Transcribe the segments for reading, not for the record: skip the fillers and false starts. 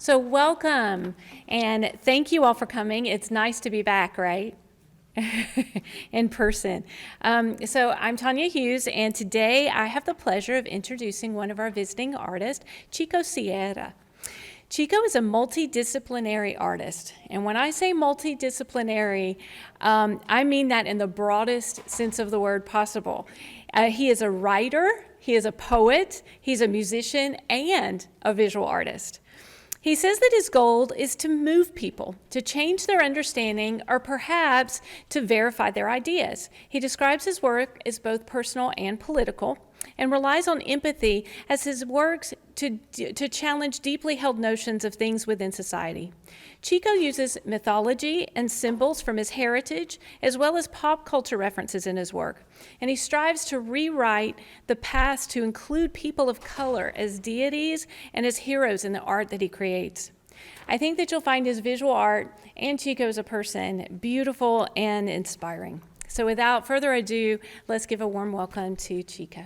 So, welcome and thank you all for coming. It's nice to be back, right? In person. I'm Tanya Hughes, and today I have the pleasure of introducing one of our visiting artists, Chico Sierra. Chico is a multidisciplinary artist, and when I say multidisciplinary, I mean that in the broadest sense of the word possible. He is a writer, he is a poet, he's a musician, and a visual artist. He says that his goal is to move people, to change their understanding, or perhaps to verify their ideas. He describes his work as both personal and political, and relies on empathy as his works to challenge deeply held notions of things within society. Chico uses mythology and symbols from his heritage, as well as pop culture references in his work, and he strives to rewrite the past to include people of color as deities and as heroes in the art that he creates. I think that you'll find his visual art and Chico as a person beautiful and inspiring. So without further ado, let's give a warm welcome to Chico.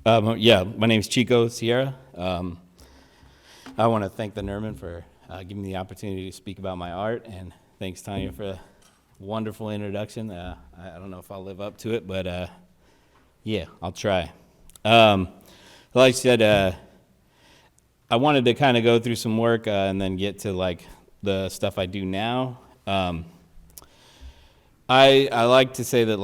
My name is Chico Sierra. I want to thank the Nerman for giving me the opportunity to speak about my art, and thanks, Tanya, for a wonderful introduction. I don't know if I'll live up to it, but I'll try. Like I said, I wanted to kind of go through some work and then get to like the stuff I do now. I like to say that,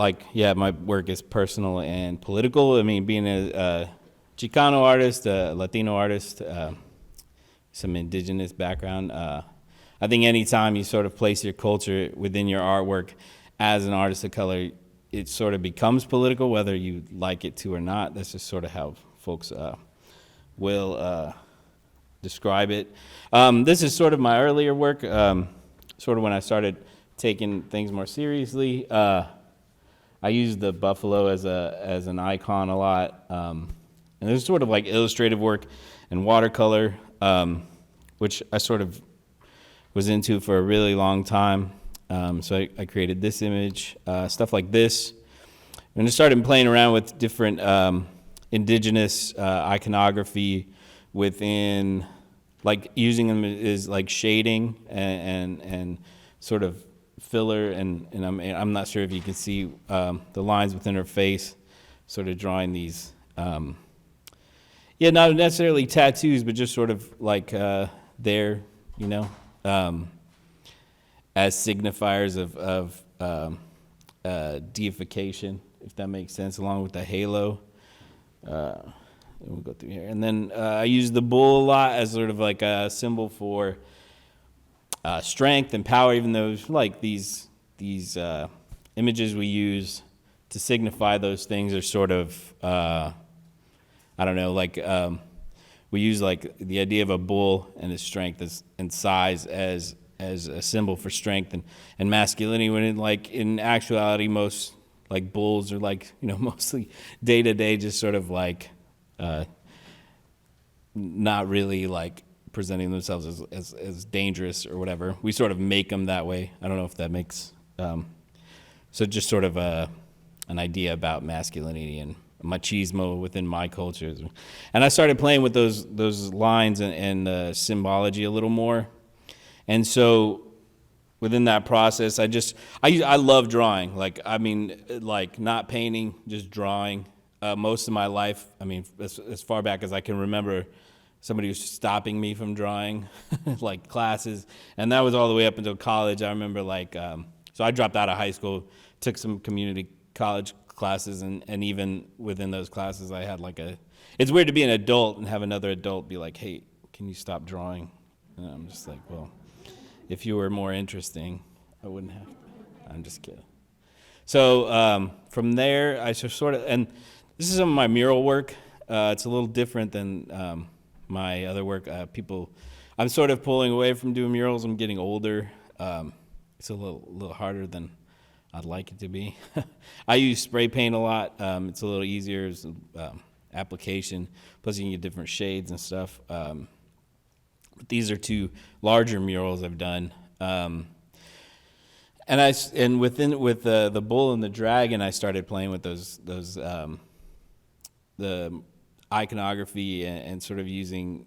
my work is personal and political. I mean, being a Chicano artist, a Latino artist, some indigenous background, I think anytime you sort of place your culture within your artwork as an artist of color, it sort of becomes political, whether you like it to or not. That's just sort of how folks will describe it. This is sort of my earlier work, sort of when I started taking things more seriously. I use the buffalo as an icon a lot, and there's sort of like illustrative work and watercolor, which I sort of was into for a really long time. So I created this image, stuff like this, and I started playing around with different indigenous iconography within, like using them as like shading and sort of filler, and I'm not sure if you can see the lines within her face, sort of drawing these, not necessarily tattoos, but just sort of like there, as signifiers of deification, if that makes sense, along with the halo. We'll go through here, and then I use the bull a lot as sort of like a symbol for strength and power, even though like these images we use to signify those things are sort of, we use like the idea of a bull and his strength and size as a symbol for strength and masculinity, when in actuality most like bulls are like, mostly day to day just sort of like not really like presenting themselves as dangerous or whatever. We sort of make them that way. I don't know if that makes so just sort of an idea about masculinity and machismo within my culture. And I started playing with those lines and symbology a little more. And so within that process, I love drawing. Not painting, just drawing. Most of my life, as far back as I can remember, somebody was stopping me from drawing, like classes, and that was all the way up until college. I remember so I dropped out of high school, took some community college classes, and even within those classes, I had it's weird to be an adult and have another adult be like, hey, can you stop drawing? And I'm just like, well, if you were more interesting, I wouldn't have. I'm just kidding. So from there, I just sort of, and this is some of my mural work. It's a little different than my other work. I'm sort of pulling away from doing murals. I'm getting older. It's a little harder than I'd like it to be. I use spray paint a lot. It's a little easier. It's, application. Plus, you can get different shades and stuff. But these are two larger murals I've done. And with the bull and the dragon, I started playing with the iconography and sort of using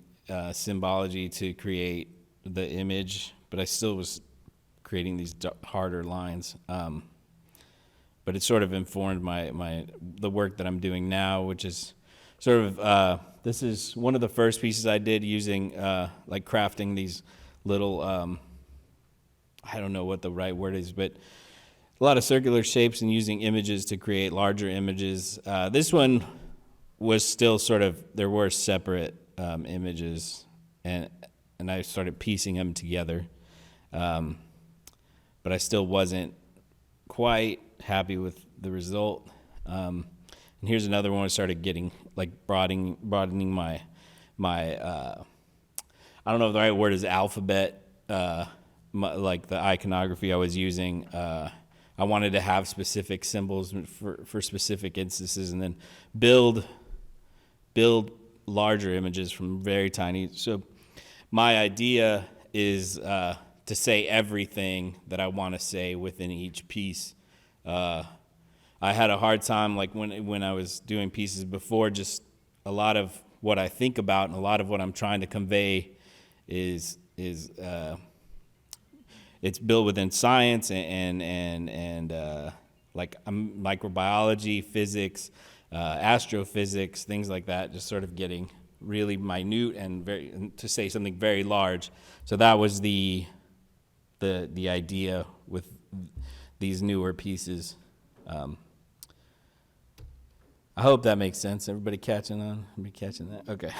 symbology to create the image, but I still was creating these harder lines. But it sort of informed the work that I'm doing now, which is sort of this is one of the first pieces I did using like crafting these little I don't know what the right word is, but a lot of circular shapes and using images to create larger images. This one was still sort of, there were separate images, and I started piecing them together. But I still wasn't quite happy with the result. And here's another one I started getting, like broadening my I don't know if the right word is alphabet, like the iconography I was using. I wanted to have specific symbols for specific instances, and then build larger images from very tiny. So my idea is to say everything that I want to say within each piece. I had a hard time, like when I was doing pieces before, just a lot of what I think about and a lot of what I'm trying to convey is it's built within science and like microbiology, physics, astrophysics, things like that, just sort of getting really minute and to say something very large. So that was the idea with these newer pieces. I hope that makes sense. Everybody catching on? Everybody catching that? Okay.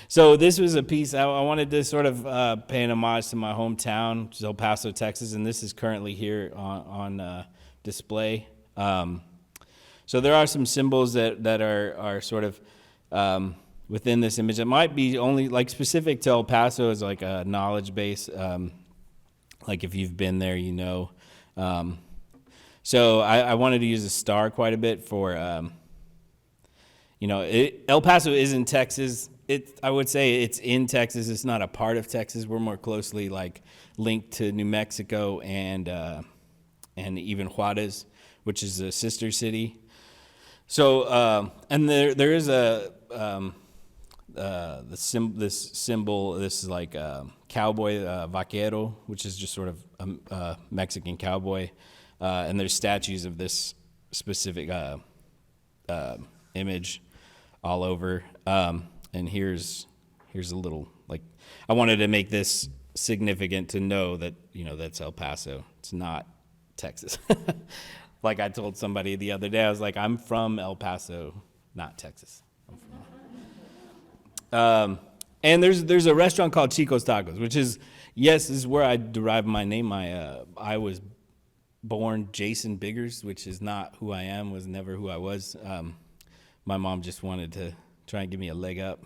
So this was a piece I wanted to sort of pay an homage to my hometown, which is El Paso, Texas, and this is currently here on display. So there are some symbols that are sort of within this image. It might be only like specific to El Paso as like a knowledge base. Like if you've been there, you know. So I wanted to use a star quite a bit for, El Paso is in Texas. I would say it's in Texas. It's not a part of Texas. We're more closely like linked to New Mexico and even Juarez, which is a sister city. So and there is this symbol. This is like cowboy vaquero, which is just sort of a Mexican cowboy, and there's statues of this specific image all over. And here's a little, like, I wanted to make this significant to know that, that's El Paso. It's not Texas. Like I told somebody the other day, I was like, I'm from El Paso, not Texas. And there's a restaurant called Chico's Tacos, which is, this is where I derived my name. I was born Jason Biggers, which is not who I am, was never who I was. My mom just wanted to try and give me a leg up.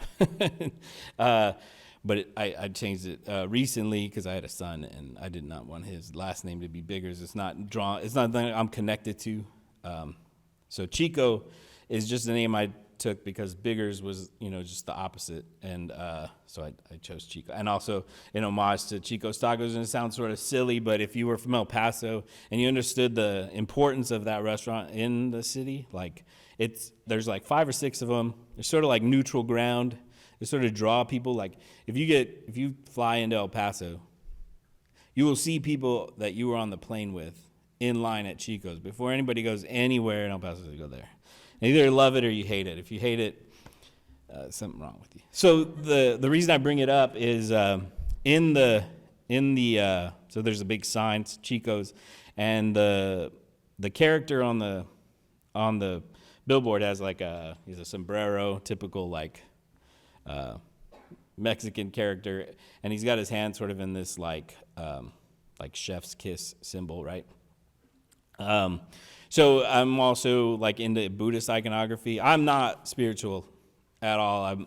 But I changed it recently because I had a son and I did not want his last name to be Biggers. It's not something I'm connected to. So Chico is just the name I took because Biggers was, just the opposite. And so I chose Chico. And also in homage to Chico's Tacos, and it sounds sort of silly, but if you were from El Paso and you understood the importance of that restaurant in the city, like there's like 5 or 6 of them. They're sort of like neutral ground. They sort of draw people. Like if you fly into El Paso, you will see people that you were on the plane with in line at Chico's. Before anybody goes anywhere in El Paso, they go there. And either love it or you hate it. If you hate it, something wrong with you. So the reason I bring it up is in the so there's a big sign, it's Chico's, and the character on the billboard has like he's a sombrero, typical like Mexican character, and he's got his hand sort of in this like chef's kiss symbol, right? So I'm also like into Buddhist iconography. I'm not spiritual at all.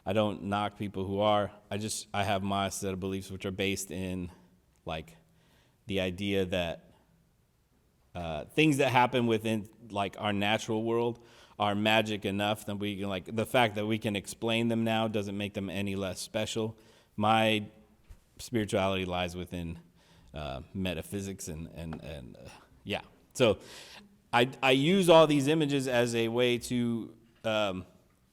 I don't knock people who are. I have my set of beliefs which are based in like the idea that things that happen within like our natural world are magic enough that we can, like, the fact that we can explain them now doesn't make them any less special. My spirituality lies within metaphysics and yeah. So I use all these images as a way to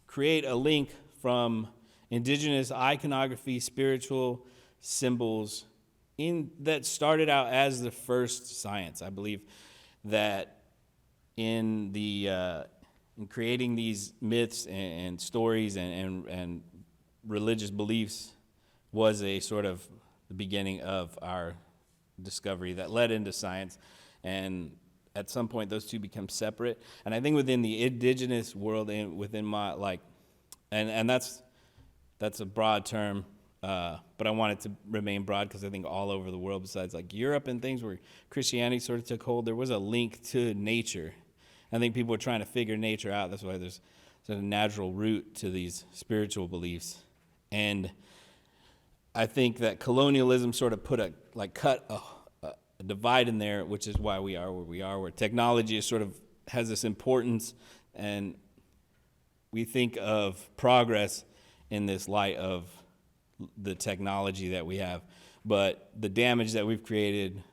create a link from indigenous iconography, spiritual symbols that started out as the first science. I believe that in creating these myths and stories and religious beliefs was a sort of the beginning of our discovery that led into science. And at some point, those two become separate. And I think within the indigenous world and within my, and that's a broad term, but I want it to remain broad because I think all over the world, besides like Europe and things where Christianity sort of took hold, there was a link to nature. I think people were trying to figure nature out. That's why there's sort of a natural root to these spiritual beliefs. And I think that colonialism sort of cut a divide in there, which is why we are where we are, where technology is sort of has this importance, and we think of progress in this light of the technology that we have. But the damage that we've created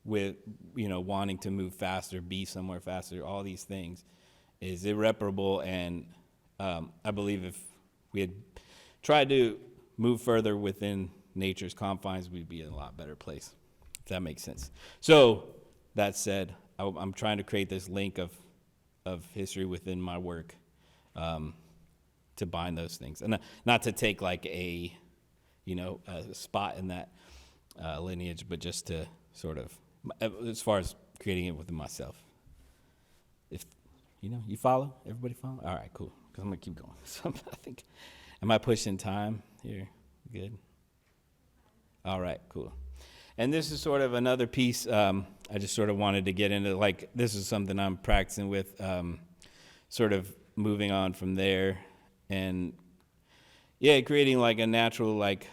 with, wanting to move faster, be somewhere faster, all these things is irreparable. And I believe if we had tried to move further within nature's confines, we'd be in a lot better place, if that makes sense. So that said, I'm trying to create this link of history within my work to bind those things. And not to take like a spot in that lineage, but just to sort of, as far as creating it within myself. If, you follow? Everybody follow? All right, cool. Because I'm going to keep going. So I think, am I pushing time here? Good? All right, cool. And this is sort of another piece I just sort of wanted to get into. Like, this is something I'm practicing with, sort of moving on from there. And, yeah, creating, like, a natural, like,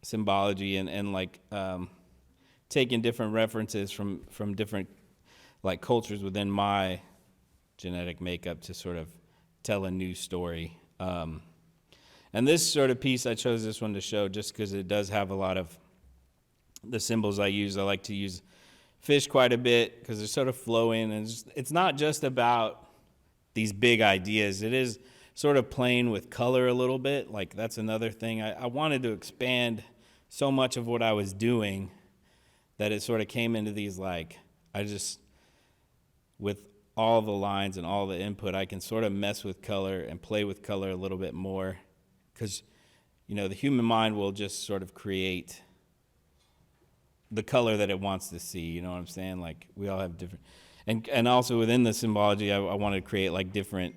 symbology and like, taking different references from different, like, cultures within my genetic makeup to sort of tell a new story. And this sort of piece, I chose this one to show just because it does have a lot of the symbols I use. I like to use fish quite a bit because they're sort of flowing. And it's not just about these big ideas. It is sort of playing with color a little bit. Like, that's another thing. I wanted to expand so much of what I was doing that it sort of came into these, like, with all the lines and all the input, I can sort of mess with color and play with color a little bit more. Because, the human mind will just sort of create the color that it wants to see, you know what I'm saying? Like, we all have different, and also within the symbology, I wanted to create like different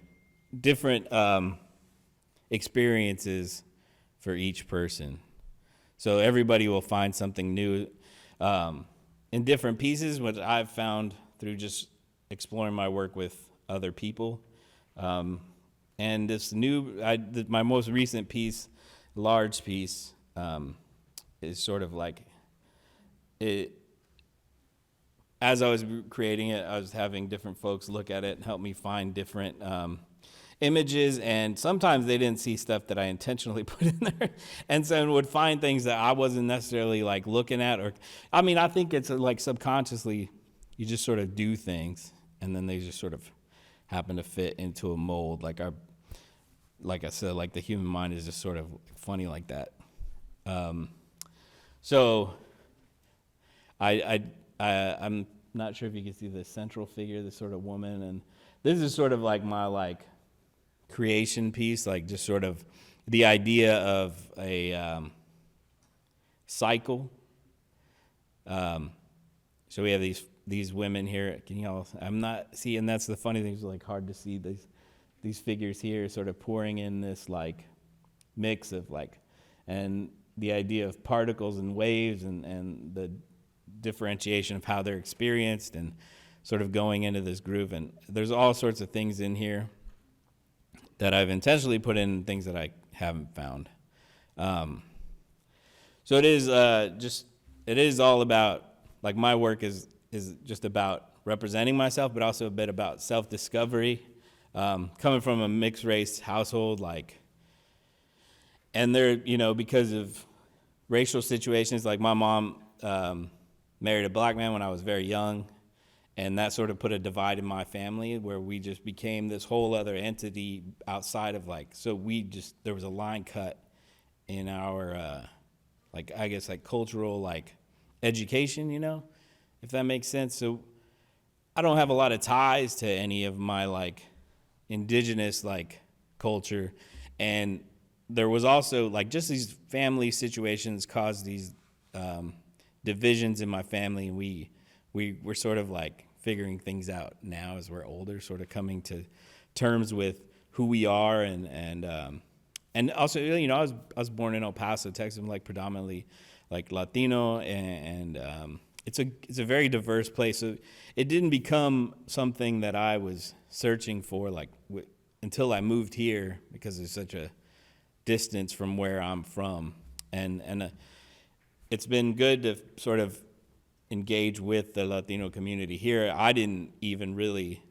experiences for each person. So everybody will find something new in different pieces, which I've found through just exploring my work with other people. And this my most recent piece, large piece, is sort of like it. As I was creating it, I was having different folks look at it and help me find different images, and sometimes they didn't see stuff that I intentionally put in there, and so would find things that I wasn't necessarily like looking at, or I think it's like subconsciously you just sort of do things, and then they just sort of happen to fit into a mold. Like I said, like the human mind is just sort of funny like that. So I'm not sure if you can see the central figure, this sort of woman, and this is sort of like my like creation piece, like just sort of the idea of a cycle. So we have these women here. Can y'all? I'm not seeing. That's the funny thing. It's like hard to see these figures here, sort of pouring in this like mix of like, and the idea of particles and waves and the differentiation of how they're experienced and sort of going into this groove. And there's all sorts of things in here that I've intentionally put in, things that I haven't found. So it is all about, like, my work is just about representing myself, but also a bit about self-discovery. Coming from a mixed race household, like, and there, because of racial situations, like my mom married a black man when I was very young, and that sort of put a divide in my family where we just became this whole other entity outside of there was a line cut in our, I guess cultural, education, if that makes sense. So I don't have a lot of ties to any of my indigenous culture, and there was also just these family situations caused these divisions in my family, and we were sort of figuring things out now as we're older, sort of coming to terms with who we are, and also I was born in El Paso, Texas. I'm predominantly Latino, and it's a very diverse place. So it didn't become something that I was searching for until I moved here, because there's such a distance from where I'm from, and it's been good to sort of engage with the Latino community here. I didn't even really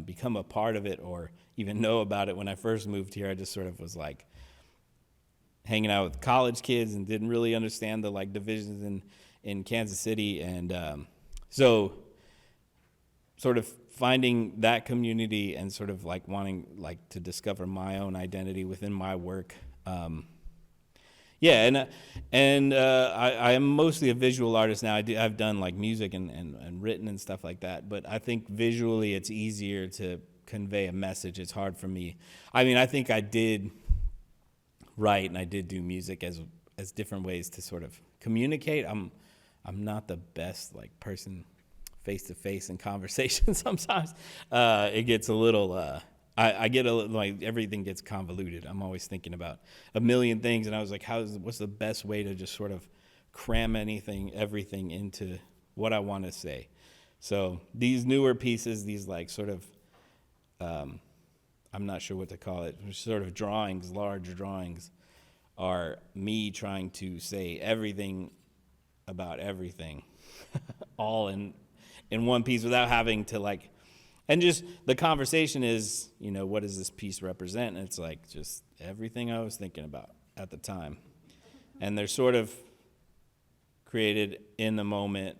become a part of it or even know about it when I first moved here. I just sort of was hanging out with college kids and didn't really understand the divisions in Kansas City, and so sort of finding that community and sort of wanting to discover my own identity within my work. I am mostly a visual artist now. I've done music and written and stuff like that, but I think visually it's easier to convey a message. It's hard for me. I mean, I think I did write and I did do music as different ways to sort of communicate. I'm not the best person face to face in conversation. Sometimes it gets a little. I get a little everything gets convoluted. I'm always thinking about a million things, and I was what's the best way to just sort of cram everything into what I want to say. So these newer pieces, these sort of, I'm not sure what to call it, sort of drawings, large drawings, are me trying to say everything about everything, all in one piece without having to and just the conversation is, what does this piece represent? And it's just everything I was thinking about at the time. And they're sort of created in the moment.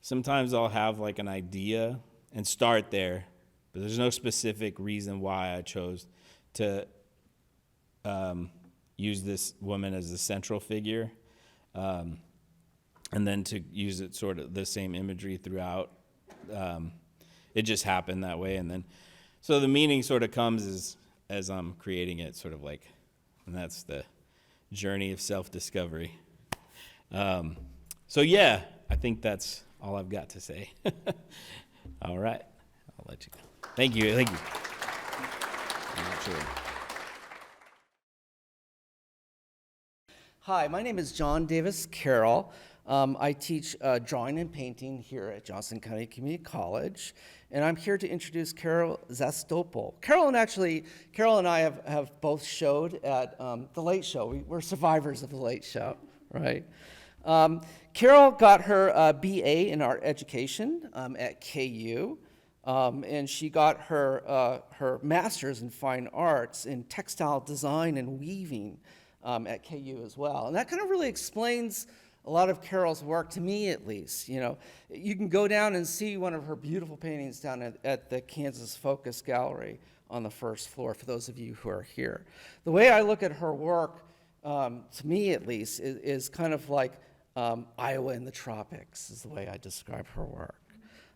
Sometimes I'll have an idea and start there, but there's no specific reason why I chose to use this woman as the central figure. And then to use it sort of the same imagery throughout. It just happened that way, and then so the meaning sort of comes as I'm creating it, sort of and that's the journey of self-discovery. So yeah, I think that's all I've got to say. All right, I'll let you go. Thank you. I'm not sure. Hi, my name is John Davis Carroll. I teach drawing and painting here at Johnson County Community College, and I'm here to introduce Carol Zastopol. Carol and I have both showed at The Late Show. We're survivors of The Late Show, right? Carol got her BA in art education at KU, and she got her master's in fine arts in textile design and weaving at KU as well. And that kind of really explains a lot of Carol's work, to me at least. You can go down and see one of her beautiful paintings down at the Kansas Focus Gallery on the first floor, for those of you who are here. The way I look at her work, to me at least, is kind of like Iowa in the tropics, is the way I describe her work.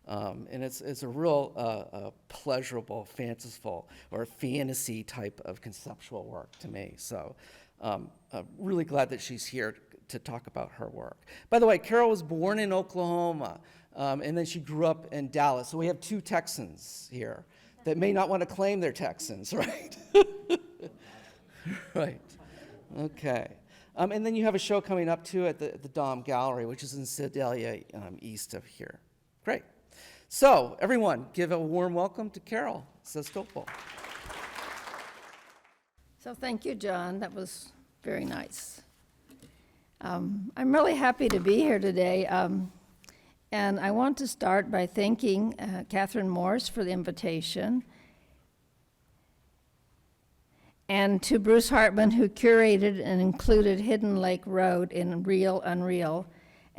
And it's a real pleasurable, fanciful, or fantasy type of conceptual work to me. So I'm really glad that she's here to talk about her work. By the way, Carol was born in Oklahoma, and then she grew up in Dallas. So we have two Texans here that may not want to claim they're Texans, right? Right. Okay. And then you have a show coming up, too, at the Dom Gallery, which is in Sedalia, east of here. Great. So, everyone, give a warm welcome to Carol Zastopol. So thank you, John. That was very nice. I'm really happy to be here today. And I want to start by thanking Catherine Morse for the invitation, and to Bruce Hartman, who curated and included Hidden Lake Road in Real Unreal,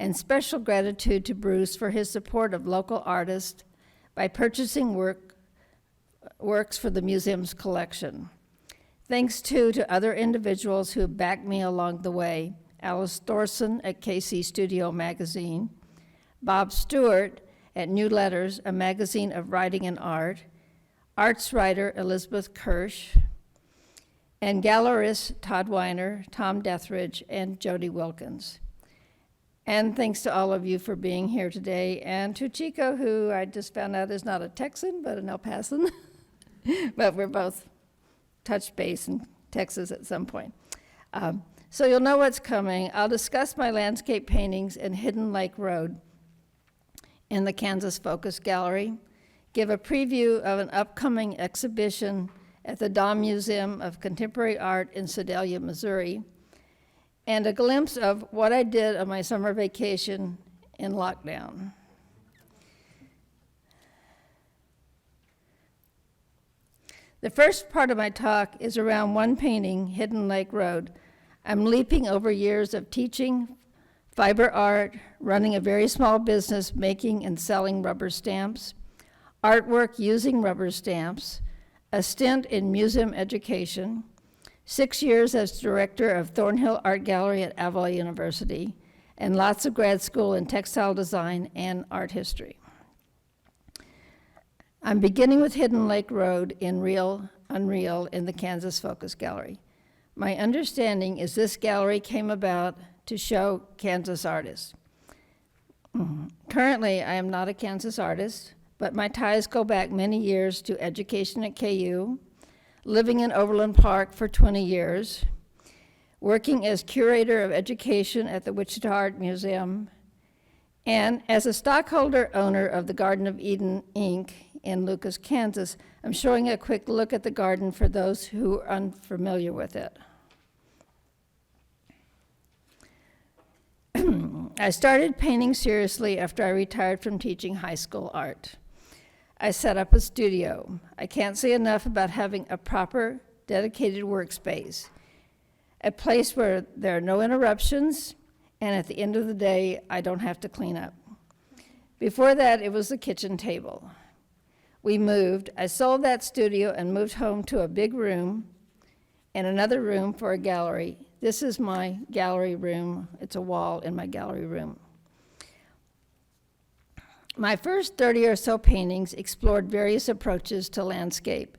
and special gratitude to Bruce for his support of local artists by purchasing works for the museum's collection. Thanks too to other individuals who have backed me along the way: Alice Thorson at KC Studio Magazine, Bob Stewart at New Letters, a magazine of writing and art, arts writer Elizabeth Kirsch, and gallerists Todd Weiner, Tom Dethridge, and Jody Wilkins. And thanks to all of you for being here today, and to Chico, who I just found out is not a Texan, but an El Pasan. But we're both touched base in Texas at some point. So you'll know what's coming. I'll discuss my landscape paintings in Hidden Lake Road in the Kansas Focus Gallery, give a preview of an upcoming exhibition at the Dahm Museum of Contemporary Art in Sedalia, Missouri, and a glimpse of what I did on my summer vacation in lockdown. The first part of my talk is around one painting, Hidden Lake Road. I'm leaping over years of teaching, fiber art, running a very small business making and selling rubber stamps, artwork using rubber stamps, a stint in museum education, 6 years as director of Thornhill Art Gallery at Avila University, and lots of grad school in textile design and art history. I'm beginning with Hidden Lake Road in Real Unreal in the Kansas Focus Gallery. My understanding is this gallery came about to show Kansas artists. Currently, I am not a Kansas artist, but my ties go back many years to education at KU, living in Overland Park for 20 years, working as curator of education at the Wichita Art Museum, and as a stockholder owner of the Garden of Eden, Inc. in Lucas, Kansas. I'm showing a quick look at the garden for those who are unfamiliar with it. I started painting seriously after I retired from teaching high school art. I set up a studio. I can't say enough about having a proper, dedicated workspace, a place where there are no interruptions, and at the end of the day, I don't have to clean up. Before that, it was the kitchen table. We moved. I sold that studio and moved home to a big room and another room for a gallery. This is my gallery room. It's a wall in my gallery room. My first 30 or so paintings explored various approaches to landscape.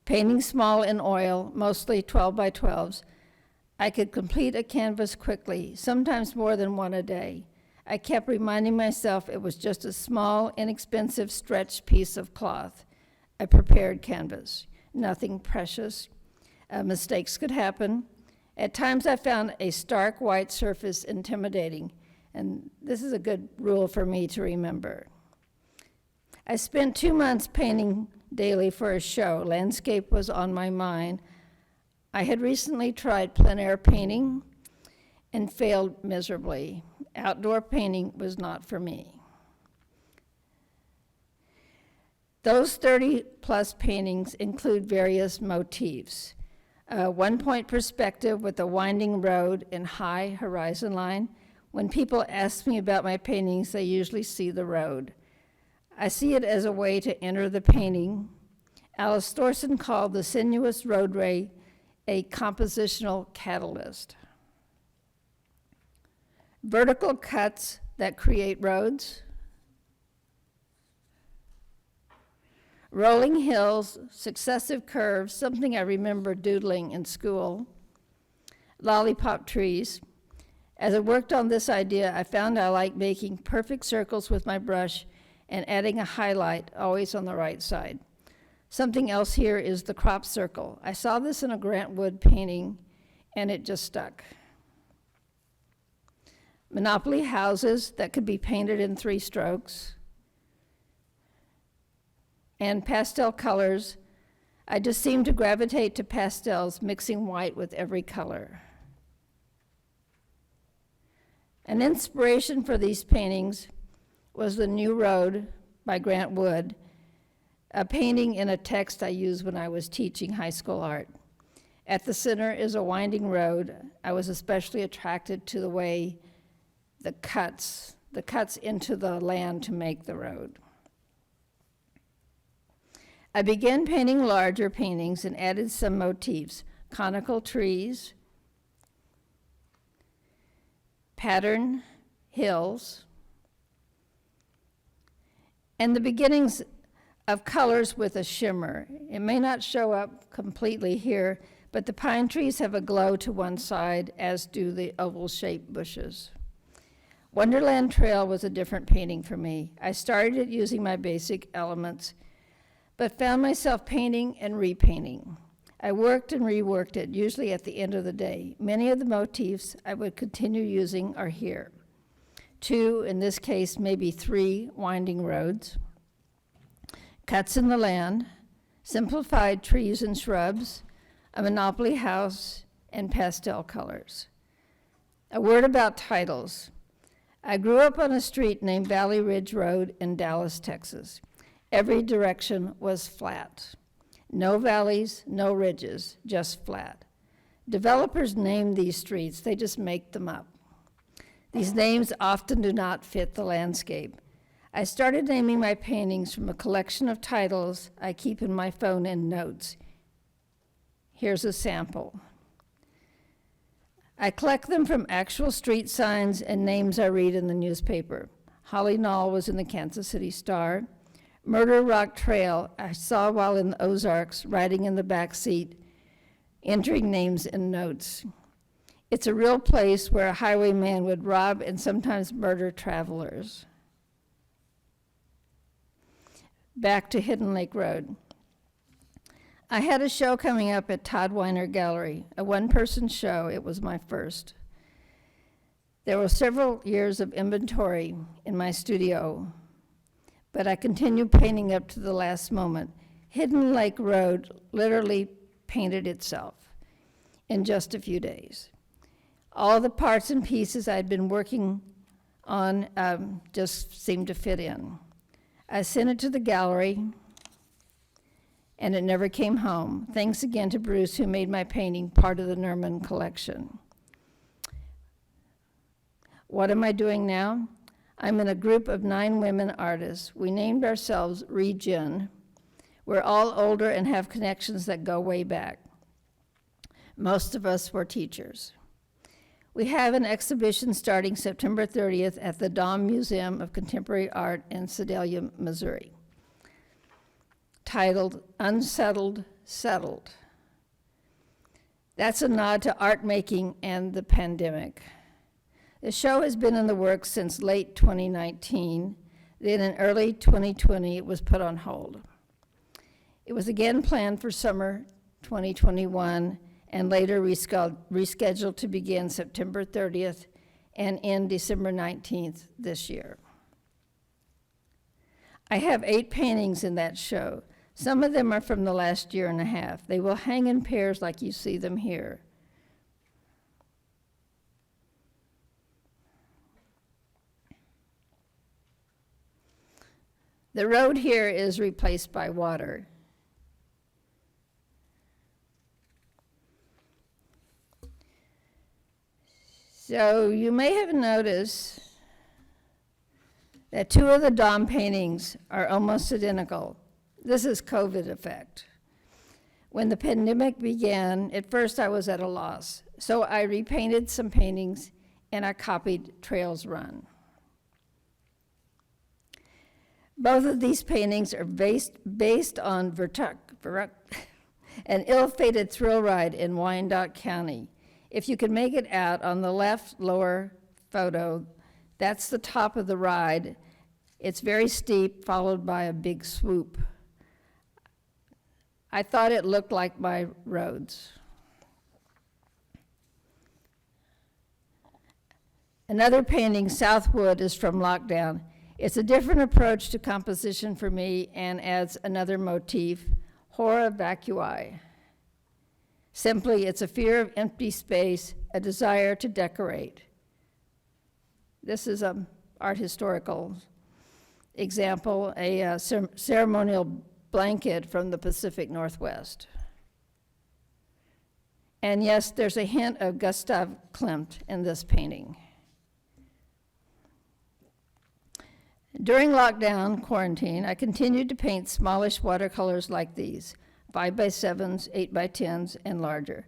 Painting small in oil, mostly 12 by 12s, I could complete a canvas quickly, sometimes more than one a day. I kept reminding myself it was just a small, inexpensive stretched piece of cloth, a prepared canvas, nothing precious. Mistakes could happen. At times I found a stark white surface intimidating, and this is a good rule for me to remember. I spent 2 months painting daily for a show. Landscape was on my mind. I had recently tried plein air painting and failed miserably. Outdoor painting was not for me. Those 30-plus paintings include various motifs. A one-point perspective with a winding road and high horizon line. When people ask me about my paintings, they usually see the road. I see it as a way to enter the painting. Alice Thorson called the sinuous roadway a compositional catalyst. Vertical cuts that create roads. Rolling hills, successive curves, something I remember doodling in school. Lollipop trees. As I worked on this idea, I found I like making perfect circles with my brush and adding a highlight, always on the right side. Something else here is the crop circle. I saw this in a Grant Wood painting, and it just stuck. Monopoly houses that could be painted in 3 strokes. And pastel colors. I just seem to gravitate to pastels, mixing white with every color. An inspiration for these paintings was The New Road by Grant Wood, a painting in a text I used when I was teaching high school art. At the center is a winding road. I was especially attracted to the way the cuts into the land to make the road. I began painting larger paintings and added some motifs, conical trees, pattern hills, and the beginnings of colors with a shimmer. It may not show up completely here, but the pine trees have a glow to one side, as do the oval-shaped bushes. Wonderland Trail was a different painting for me. I started it using my basic elements, but found myself painting and repainting. I worked and reworked it, usually at the end of the day. Many of the motifs I would continue using are here. 2, in this case, maybe 3 winding roads, cuts in the land, simplified trees and shrubs, a Monopoly house, and pastel colors. A word about titles. I grew up on a street named Valley Ridge Road in Dallas, Texas. Every direction was flat. No valleys, no ridges, just flat. Developers name these streets, they just make them up. These names often do not fit the landscape. I started naming my paintings from a collection of titles I keep in my phone in notes. Here's a sample. I collect them from actual street signs and names I read in the newspaper. Holly Knoll was in the Kansas City Star. Murder Rock Trail I saw while in the Ozarks, riding in the back seat, entering names in notes. It's a real place where a highwayman would rob and sometimes murder travelers. Back to Hidden Lake Road. I had a show coming up at Todd Weiner Gallery, a one-person show. It was my first. There were several years of inventory in my studio, but I continued painting up to the last moment. Hidden Lake Road literally painted itself in just a few days. All the parts and pieces I'd been working on just seemed to fit in. I sent it to the gallery, and it never came home. Thanks again to Bruce, who made my painting part of the Nerman collection. What am I doing now? I'm in a group of 9 women artists. We named ourselves Regen. We're all older and have connections that go way back. Most of us were teachers. We have an exhibition starting September 30th at the Dahm Museum of Contemporary Art in Sedalia, Missouri, titled Unsettled, Settled. That's a nod to art making and the pandemic. The show has been in the works since late 2019. Then in early 2020, it was put on hold. It was again planned for summer 2021 and later rescheduled to begin September 30th and end December 19th this year. I have 8 paintings in that show. Some of them are from the last year and a half. They will hang in pairs like you see them here. The road here is replaced by water. So you may have noticed that 2 of the Dahm paintings are almost identical. This is COVID effect. When the pandemic began, at first I was at a loss. So I repainted some paintings and I copied Trails Run. Both of these paintings are based on an ill-fated thrill ride in Wyandotte County. If you can make it out on the left lower photo, that's the top of the ride. It's very steep, followed by a big swoop. I thought it looked like my roads. Another painting, Southwood, is from Lockdown. It's a different approach to composition for me and adds another motif, horror vacui. Simply, it's a fear of empty space, a desire to decorate. This is an art historical example, a ceremonial blanket from the Pacific Northwest. And yes, there's a hint of Gustav Klimt in this painting. During lockdown quarantine, I continued to paint smallish watercolors like these, 5x7s, 8x10s, and larger.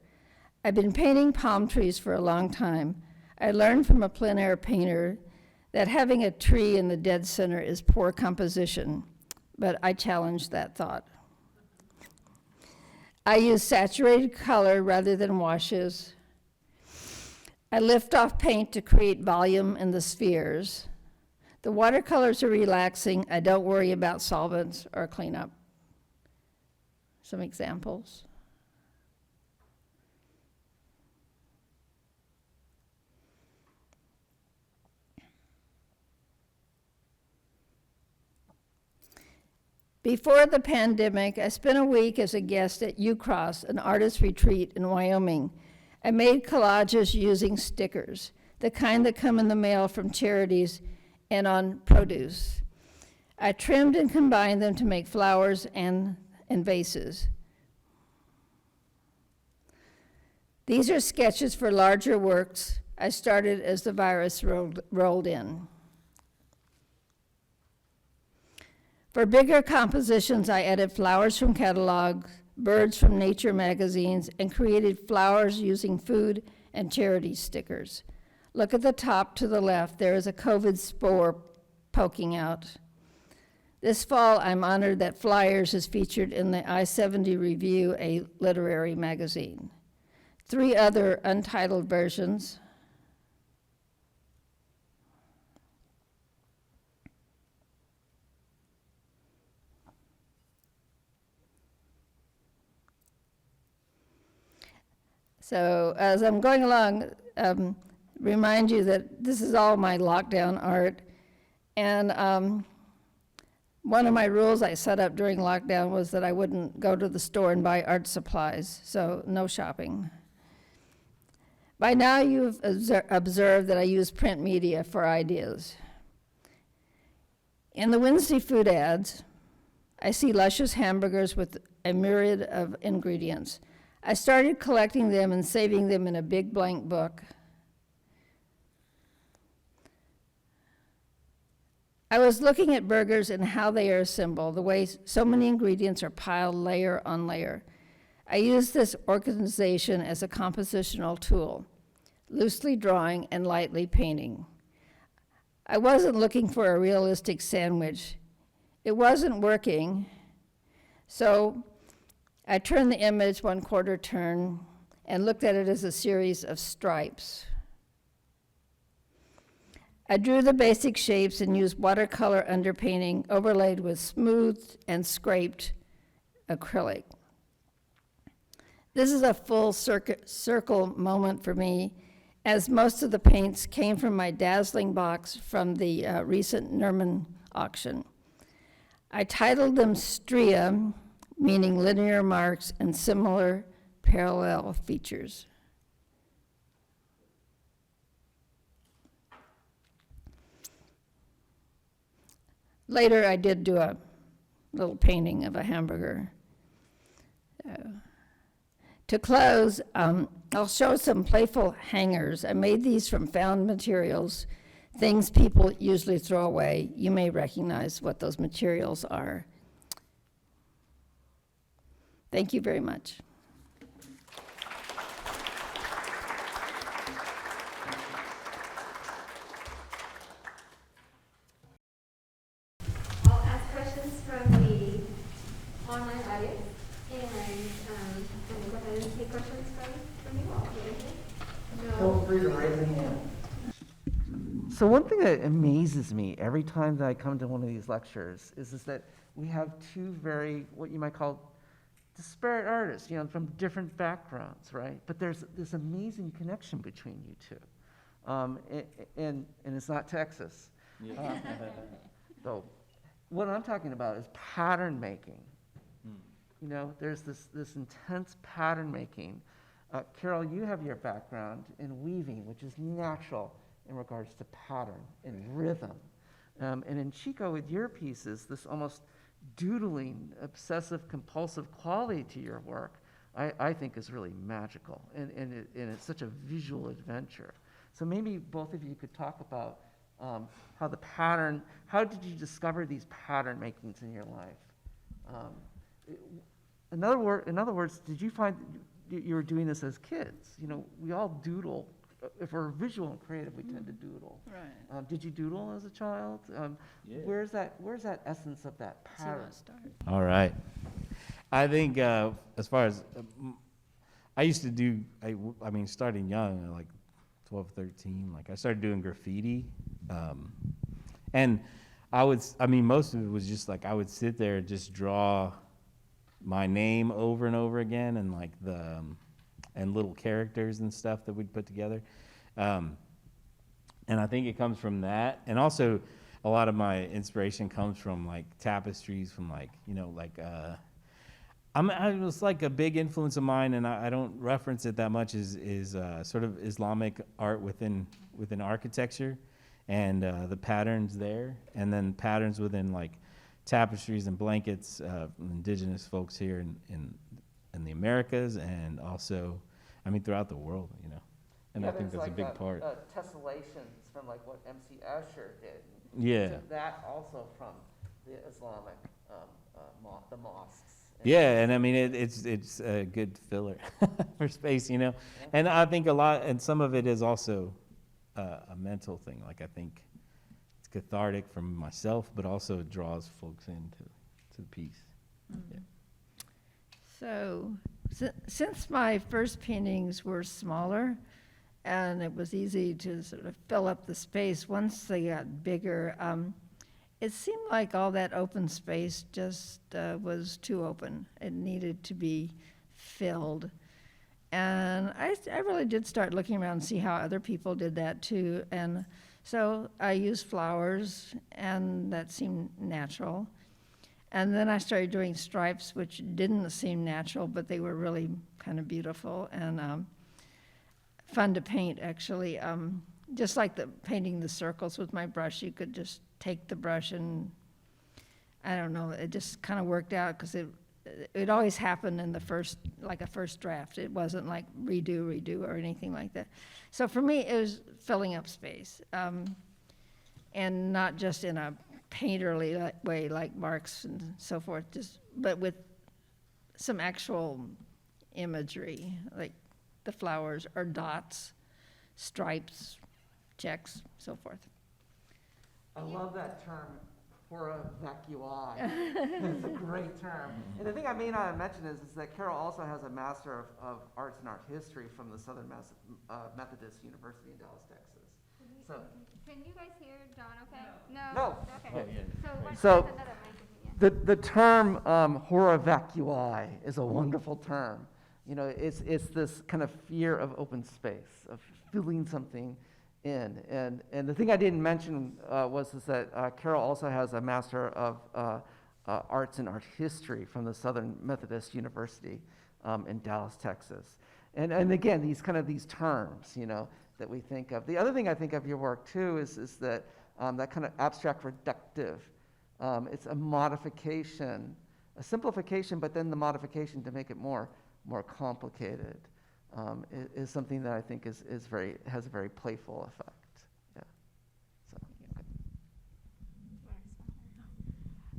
I've been painting palm trees for a long time. I learned from a plein air painter that having a tree in the dead center is poor composition, but I challenged that thought. I use saturated color rather than washes. I lift off paint to create volume in the spheres. The watercolors are relaxing. I don't worry about solvents or cleanup. Some examples. Before the pandemic, I spent a week as a guest at UCross, an artist retreat in Wyoming. I made collages using stickers, the kind that come in the mail from charities and on produce. I trimmed and combined them to make flowers and vases. These are sketches for larger works I started as the virus rolled in. For bigger compositions, I added flowers from catalogs, birds from nature magazines, and created flowers using food and charity stickers. Look at the top to the left. There is a COVID spore poking out. This fall, I'm honored that Flyers is featured in the I-70 Review, a literary magazine. 3 other untitled versions. So as I'm going along, remind you that this is all my lockdown art. And one of my rules I set up during lockdown was that I wouldn't go to the store and buy art supplies, so no shopping. By now you've observed that I use print media for ideas. In the Wednesday food ads, I see luscious hamburgers with a myriad of ingredients. I started collecting them and saving them in a big blank book. I was looking at burgers and how they are assembled, the way so many ingredients are piled layer on layer. I use this organization as a compositional tool, loosely drawing and lightly painting. I wasn't looking for a realistic sandwich. It wasn't working, so I turned the image 1/4 turn and looked at it as a series of stripes. I drew the basic shapes and used watercolor underpainting overlaid with smoothed and scraped acrylic. This is a full circle moment for me, as most of the paints came from my dazzling box from the recent Nerman auction. I titled them Stria, meaning linear marks and similar parallel features. Later, I did do a little painting of a hamburger. To close, I'll show some playful hangers. I made these from found materials, things people usually throw away. You may recognize what those materials are. Thank you very much. I'll ask questions from the online audience, and we'll go ahead and take questions from you all. Feel free to raise a hand. So one thing that amazes me every time that I come to one of these lectures is that we have 2 very, what you might call, disparate artists, from different backgrounds, right? But there's this amazing connection between you 2. And it's not Texas. So what I'm talking about is pattern making. There's this intense pattern making. Carol, you have your background in weaving, which is natural in regards to pattern and rhythm. And in Chico, with your pieces, this almost doodling, obsessive, compulsive quality to your work, I think is really magical. And it's such a visual adventure. So maybe both of you could talk about how the pattern, how did you discover these pattern makings in your life? In other words, did you find that you were doing this as kids? You know, we all doodle. If we're visual and creative, we tend to doodle. Right. Did you doodle as a child? Yeah. Where's that essence of that So you pattern? want to start? All right. I think as far as I used to do, I mean, starting young, like 12, 13, like I started doing graffiti. And most of it was just like I would sit there and just draw my name over and over again, and like and little characters and stuff that we'd put together. And I think it comes from that. And also a lot of my inspiration comes from like tapestries from like, you know, like, I was like a big influence of mine, and I don't reference it that much, is sort of Islamic art within architecture, and the patterns there, and then patterns within like tapestries and blankets from indigenous folks here in the Americas, and also, I mean, throughout the world, you know. And I think that's a big part. Tessellations from like what M.C. Escher did. Yeah. Took that also from the Islamic, the mosques. Yeah, and I mean it's a good filler for space, you know. And I think a lot, and some of it is also a mental thing. Like I think it's cathartic for myself, but also it draws folks into the piece. Yeah. So, since my first paintings were smaller, and it was easy to sort of fill up the space, once they got bigger, it seemed like all that open space just was too open. It needed to be filled. And I really did start looking around and see how other people did that too. And so I used flowers, and that seemed natural. And then I started doing stripes, which didn't seem natural, but they were really kind of beautiful and fun to paint, actually. Just like painting the circles with my brush, you could just take the brush and, I don't know, it just kind of worked out because it always happened in a first draft. It wasn't like redo or anything like that. So for me, it was filling up space, and not just in a painterly way like Marx and so forth, but with some actual imagery, like the flowers or dots, stripes, checks, so forth. I love that term, hora vacui. It's a great term. And the thing I may not have mentioned is that Carol also has a Master of Arts and Art History from the Southern Methodist University in Dallas, Texas. So, Can you guys hear John okay? No. No. Okay. Oh, yeah. So, So- another mic, yeah. the term hora vacui is a wonderful term. You know, it's this kind of fear of open space, of filling something in. And the thing I didn't mention was that Carol also has a Master of Arts and Art History from the Southern Methodist University in Dallas, Texas. And again, these terms, you know, that we think of. The other thing I think of your work too is that that kind of abstract reductive. It's a modification, a simplification, but then the modification to make it more complicated is something that I think has a very playful effect. Yeah.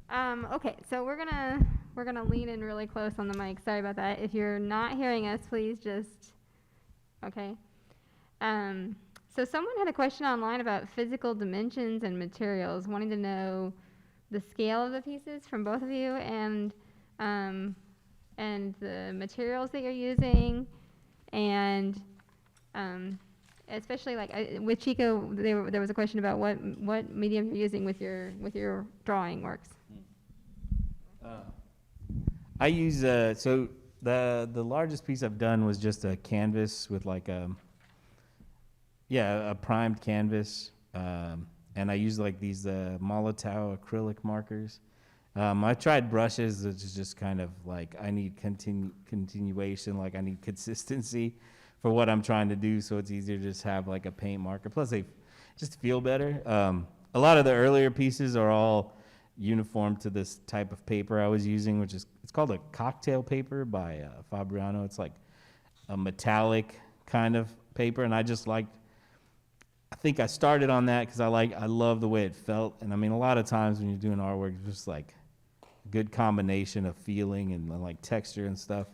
So. Okay, so we're gonna lean in really close on the mic. Sorry about that. If you're not hearing us, please just okay. So someone had a question online about physical dimensions and materials, wanting to know the scale of the pieces from both of you, and the materials that you're using, and especially like with Chico, there was a question about what medium you're using with your drawing works. I use so the largest piece I've done was just a canvas with like a primed canvas, and I use like these Molotow acrylic markers. I tried brushes, which is just kind of like I need continuation, like I need consistency for what I'm trying to do, so it's easier to just have like a paint marker. Plus, they just feel better. A lot of the earlier pieces are all uniform to this type of paper I was using, which is it's called a cocktail paper by Fabriano. It's like a metallic kind of paper, and I think I started on that because I love the way it felt. And I mean, a lot of times when you're doing artwork, it's just like a good combination of feeling and like texture and stuff.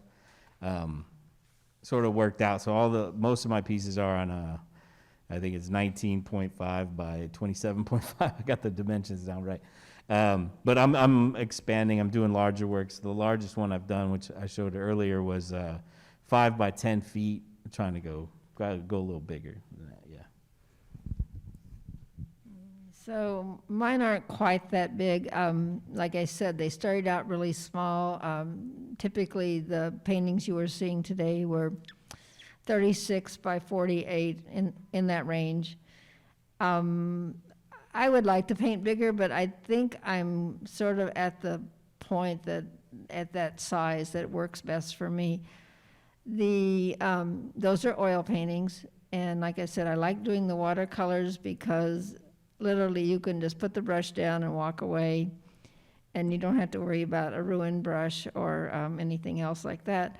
Sort of worked out. So most of my pieces are on I think it's 19.5 by 27.5. I got the dimensions down right. But I'm expanding. I'm doing larger works. The largest one I've done, which I showed earlier, was 5 by 10 feet. I'm trying to go a little bigger than that. Yeah. So mine aren't quite that big. Like I said, they started out really small. Typically, the paintings you were seeing today were 36 by 48 in that range. I would like to paint bigger, but I think I'm sort of at the point that at that size that works best for me. Those are oil paintings, and like I said, I like doing the watercolors because literally you can just put the brush down and walk away, and you don't have to worry about a ruined brush or anything else like that.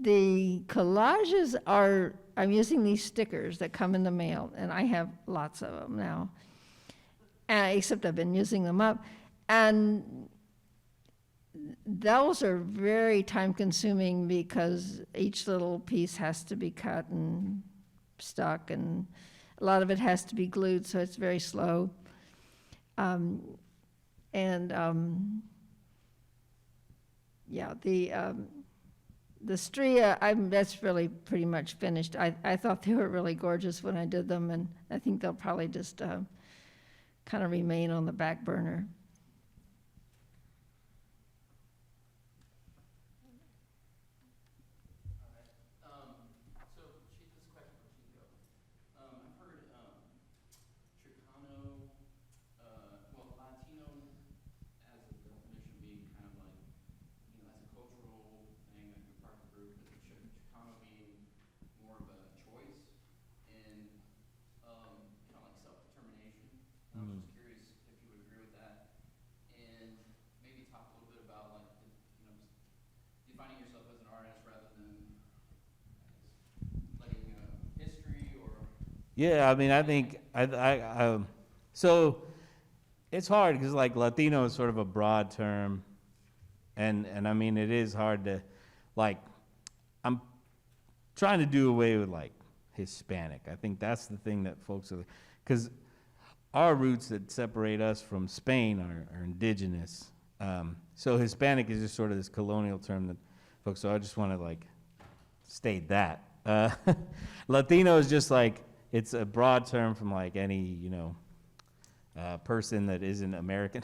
The collages I'm using these stickers that come in the mail, and I have lots of them now, except I've been using them up. And those are very time consuming because each little piece has to be cut and stuck, and a lot of it has to be glued, so it's very slow. Yeah, the Stria, that's really pretty much finished. I thought they were really gorgeous when I did them, and I think they'll probably just kind of remain on the back burner. Yeah, I mean, I think so it's hard because like Latino is sort of a broad term, and I mean it is hard to like. I'm trying to do away with like Hispanic. I think that's the thing that folks are, because our roots that separate us from Spain are indigenous. So Hispanic is just sort of this colonial term that folks. So I just want to like state that Latino is just like. It's a broad term from like any, person that isn't American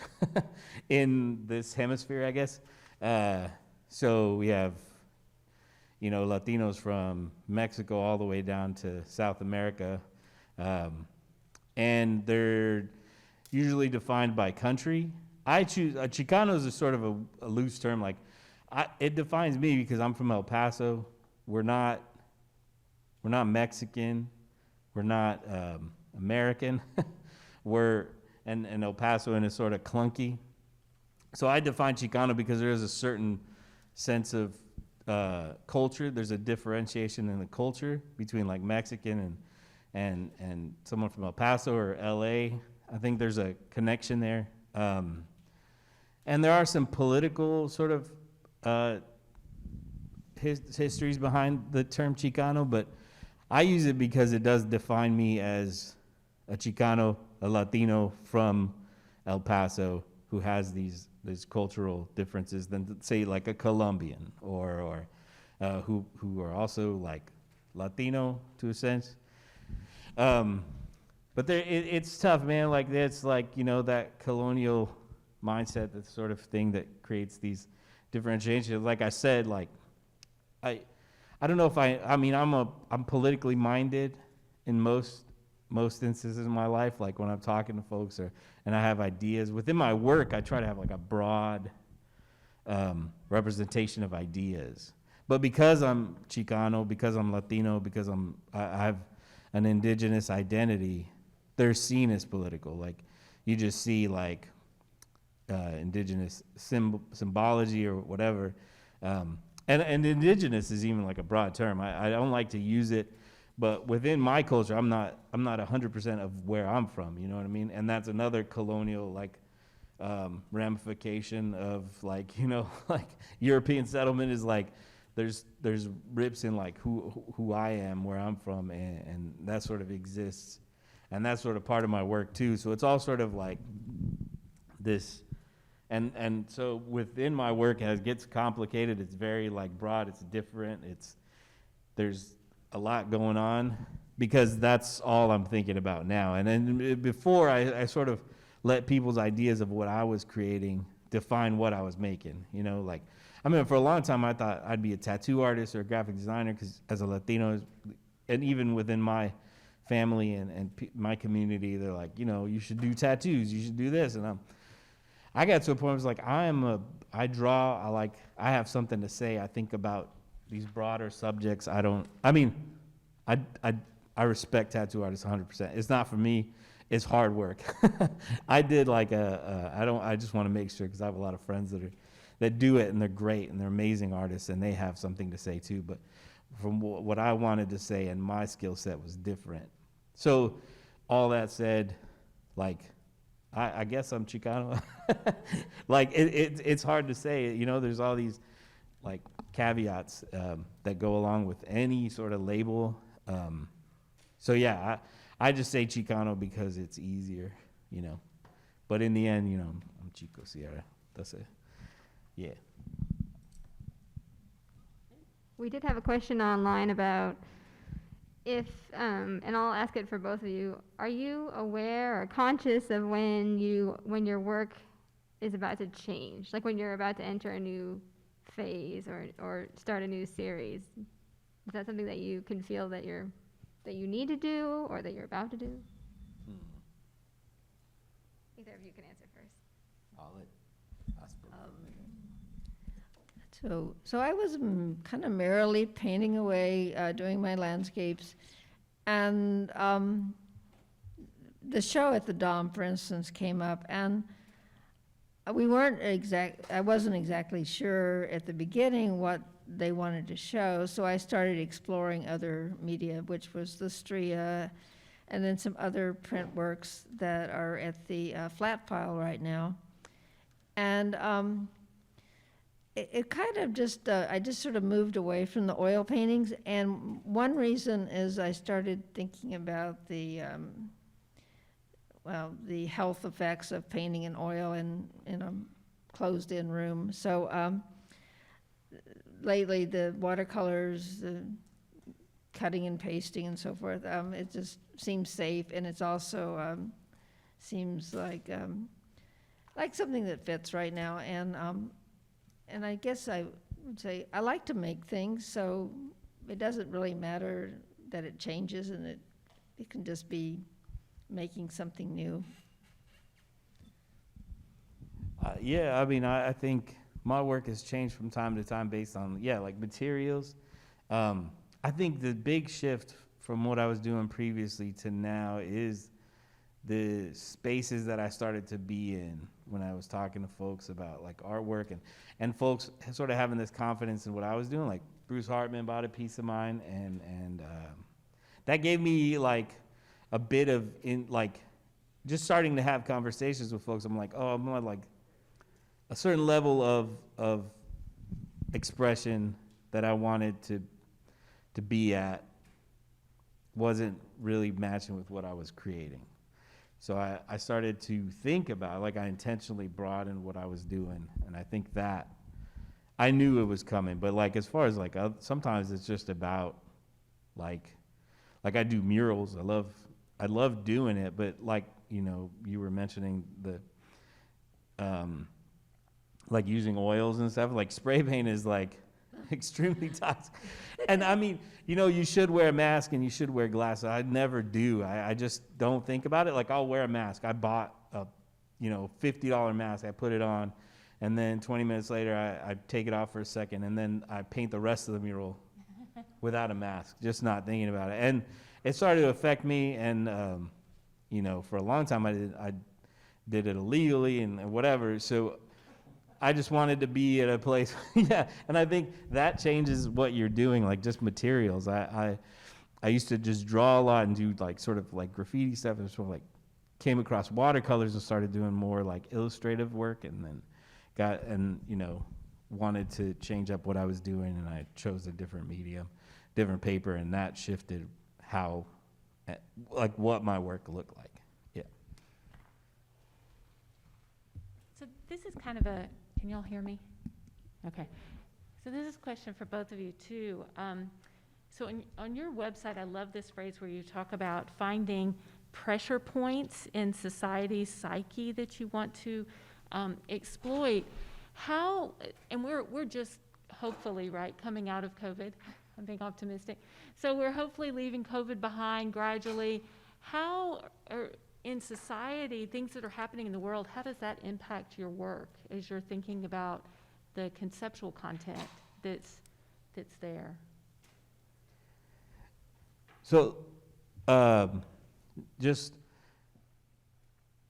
in this hemisphere, I guess. So we have, Latinos from Mexico all the way down to South America. And they're usually defined by country. I choose, Chicano is a sort of a loose term. Like, it defines me because I'm from El Paso. We're not Mexican. We're not American. And El Paso is sort of clunky. So I define Chicano because there is a certain sense of culture. There's a differentiation in the culture between like Mexican and someone from El Paso or LA. I think there's a connection there. And there are some political sort of histories behind the term Chicano, but I use it because it does define me as a Chicano, a Latino from El Paso who has these cultural differences than say like a Colombian or who are also like Latino to a sense. But it's tough, man. Like it's like, that colonial mindset, that sort of thing that creates these differentiations. Like I said, like I don't know if I'm politically minded in most instances in my life, like when I'm talking to folks and I have ideas. Within my work, I try to have like a broad representation of ideas. But because I'm Chicano, because I'm Latino, because I have an indigenous identity, they're seen as political. Like you just see like indigenous symbology or whatever. And indigenous is even like a broad term. I don't like to use it But within my culture, I'm not 100% of where I'm from. You know what I mean? And that's another colonial like ramification of like, you know, like European settlement is like there's rips in like who I am, where I'm from, and that sort of exists, and that's sort of part of my work too. So it's all sort of like this, and so within my work, as it gets complicated, it's very like broad, it's different, there's a lot going on, because that's all I'm thinking about now. And then before, I sort of let people's ideas of what I was creating define what I was making. You know, like, I mean, for a long time, I thought I'd be a tattoo artist or a graphic designer, because as a Latino, and even within my family and my community, they're like, you know, you should do tattoos, you should do this. And I got to a point where it's like, I draw, I have something to say. I think about these broader subjects. I respect tattoo artists 100%. It's not for me. It's hard work. I did like I just want to make sure, because I have a lot of friends that do it, and they're great, and they're amazing artists, and they have something to say too. But from what I wanted to say, and my skill set was different. So all that said, like, I guess I'm Chicano. Like it's hard to say, you know, there's all these like caveats that go along with any sort of label. So yeah, I just say Chicano because it's easier, you know. But in the end, you know, I'm Chico Sierra. That's it. Yeah. We did have a question online about if, and I'll ask it for both of you. Are you aware or conscious of when your work is about to change? Like when you're about to enter a new phase or start a new series? Is that something that you can feel that you need to do, or that you're about to do? Either of you can answer first. I'll let Oscar. So I was kind of merrily painting away, doing my landscapes, and the show at the Dom, for instance, came up, and I wasn't exactly sure at the beginning what they wanted to show, so I started exploring other media, which was the Stria, and then some other print works that are at the flat file right now. And it kind of just, I just sort of moved away from the oil paintings, and one reason is I started thinking about the health effects of painting in oil in a closed-in room. So lately, the watercolors, the cutting and pasting and so forth, it just seems safe, and it's also seems like something that fits right now. And I guess I would say I like to make things, so it doesn't really matter that it changes, and it can just be making something new. Yeah, I mean, I think my work has changed from time to time based on, like materials. I think the big shift from what I was doing previously to now is the spaces that I started to be in when I was talking to folks about like artwork, and folks sort of having this confidence in what I was doing. Like Bruce Hartman bought a piece of mine, and that gave me like a bit of just starting to have conversations with folks. I'm like, oh, I'm on like a certain level of expression that I wanted to be at wasn't really matching with what I was creating. So I started to think about, like, I intentionally broadened what I was doing, and I think that I knew it was coming. But like, as far as like, sometimes it's just about like I do murals. I love doing it, but like, you know, you were mentioning the like using oils and stuff. Like spray paint is like extremely toxic. And I mean, you know, you should wear a mask and you should wear glasses. I never do. I just don't think about it. Like, I'll wear a mask. I bought a, $50 mask. I put it on, and then 20 minutes later, I take it off for a second, and then I paint the rest of the mural without a mask, just not thinking about it. And it started to affect me, and for a long time, I did it illegally and whatever. So I just wanted to be at a place, yeah. And I think that changes what you're doing, like just materials. I I used to just draw a lot and do like sort of like graffiti stuff, and sort of like came across watercolors and started doing more like illustrative work, and then wanted to change up what I was doing, and I chose a different medium, different paper, and that shifted how, like what my work looked like. Yeah. So this is kind of can y'all hear me? Okay. So this is a question for both of you too. So on your website, I love this phrase where you talk about finding pressure points in society's psyche that you want to exploit. How, and we're just hopefully, right, coming out of COVID. I'm being optimistic. So we're hopefully leaving COVID behind gradually. How are, in society, things that are happening in the world, how does that impact your work as you're thinking about the conceptual content that's there? So, just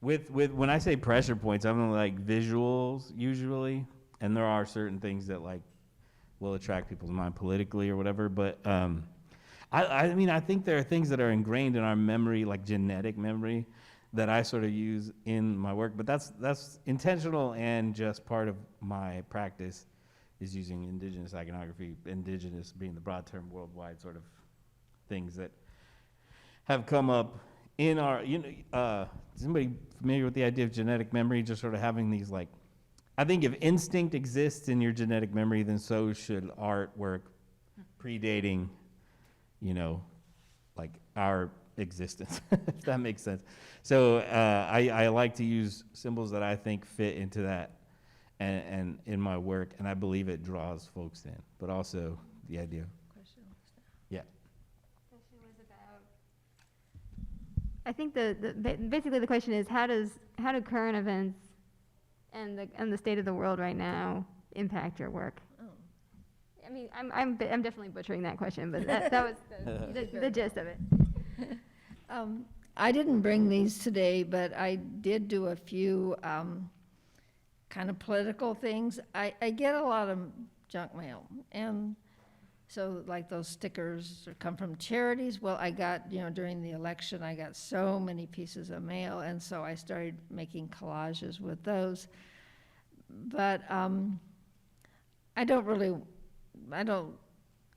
with when I say pressure points, I'm like visuals usually, and there are certain things that like will attract people's mind politically or whatever. But I mean, I think there are things that are ingrained in our memory, like genetic memory, that I sort of use in my work. But that's intentional and just part of my practice is using indigenous iconography. Indigenous being the broad term, worldwide sort of things that have come up in our, is anybody familiar with the idea of genetic memory? Just sort of having these like, I think if instinct exists in your genetic memory, then so should artwork predating, like our existence, if that makes sense. So I like to use symbols that I think fit into that and in my work, and I believe it draws folks in, but also the idea. Yeah. Question was about. I think basically the question is how do current events and the state of the world right now impact your work? Oh. I mean, I'm definitely butchering that question, but that was the gist of it. I didn't bring these today, but I did do a few kind of political things. I get a lot of junk mail, and so like those stickers come from charities. Well, I got, during the election, I got so many pieces of mail, and so I started making collages with those. But I don't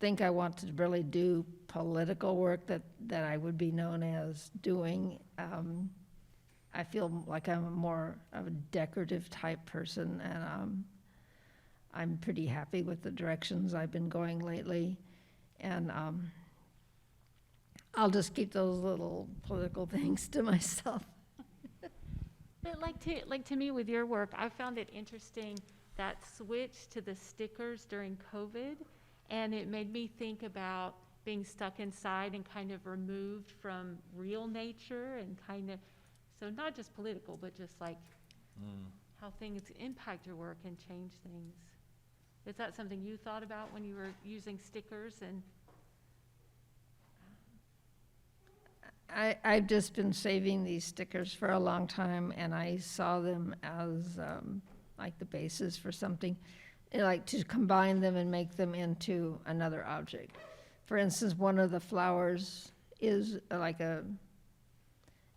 think I want to really do political work that I would be known as doing. I feel like I'm more of a decorative type person, and I'm pretty happy with the directions I've been going lately. And I'll just keep those little political things to myself. But like to me with your work, I found it interesting that switch to the stickers during COVID, and it made me think about being stuck inside and kind of removed from real nature, and kind of, so not just political, but just like how things impact your work and change things. Is that something you thought about when you were using stickers? And I've just been saving these stickers for a long time, and I saw them as like the basis for something, like to combine them and make them into another object. For instance, one of the flowers is like